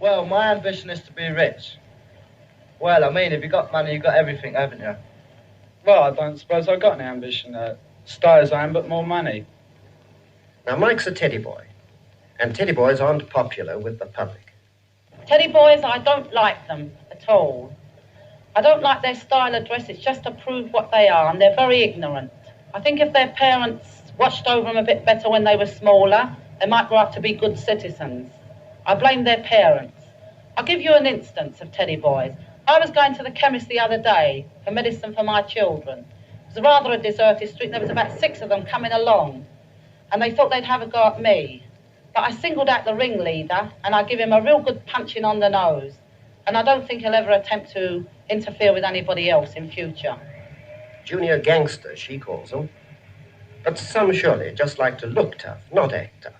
Well, my ambition is to be rich. Well, I mean, if you got money, you got everything, haven't you? Well, I don't suppose I've got any ambition to stay as I am, but more money. Now, Mike's a teddy boy, and teddy boys aren't popular with the public. Teddy boys, I don't like them at all. I don't like their style of dress. It's just to prove what they are, and they're very ignorant. I think if their parents watched over them a bit better when they were smaller, they might grow up to be good citizens. I blame their parents. I'll give you an instance of teddy boys. I was going to the chemist the other day for medicine for my children. It was rather a deserted street, and there was about 6 of them coming along, and they thought they'd have a go at me. But I singled out the ringleader, and I give him a real good punching on the nose. And I don't think he'll ever attempt to interfere with anybody else in future. Junior gangster, she calls them. But some surely just like to look tough, not act tough.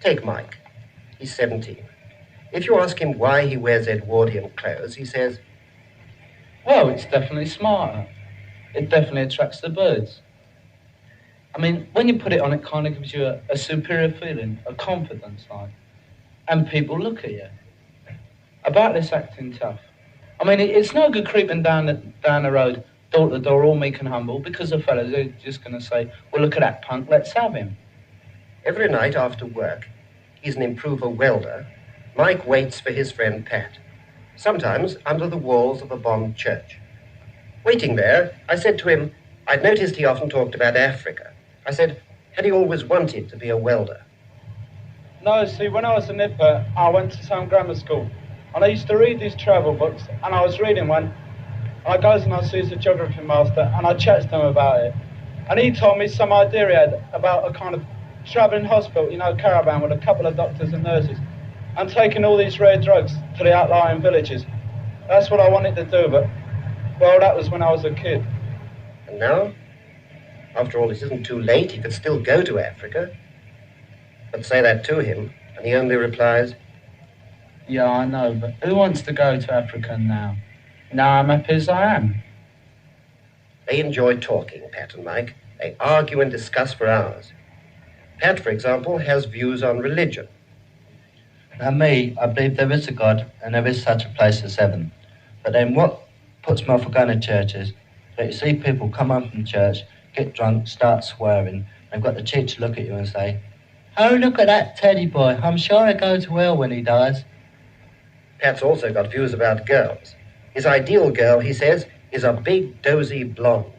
Take Mike. He's 17. If you ask him why he wears Edwardian clothes, he says, Well, it's definitely smarter. It definitely attracts the birds. I mean, when you put it on, it kind of gives you a superior feeling, a confidence, like. And people look at you. About this acting tough. I mean, it's no good creeping down the road, door to door, all meek and humble, because the fellas are just going to say, well, look at that punk, let's have him. Every night after work, he's an improver welder. Mike waits for his friend Pat, sometimes under the walls of a bombed church. Waiting there, I said to him, I'd noticed he often talked about Africa. I said, had he always wanted to be a welder? No, see, when I was a nipper, I went to some grammar school. And I used to read these travel books, and I was reading one. I goes and I sees the geography master, and I chats to him about it. And he told me some idea he had about a kind of travelling hospital, caravan with a couple of doctors and nurses, and taking all these rare drugs to the outlying villages. That's what I wanted to do, but, well, that was when I was a kid. And now, after all, it isn't too late. He could still go to Africa. But say that to him, and he only replies, Yeah, I know, but who wants to go to Africa now? Now I'm happy as I am. They enjoy talking, Pat and Mike. They argue and discuss for hours. Pat, for example, has views on religion. Now me, I believe there is a God and there is such a place as heaven. But then what puts me off of going to church is that you see people come home from church, get drunk, start swearing. They've got the cheek to look at you and say, oh, look at that teddy boy. I'm sure he'll go to hell when he dies. Pat's also got views about girls. His ideal girl, he says, is a big, dozy blonde.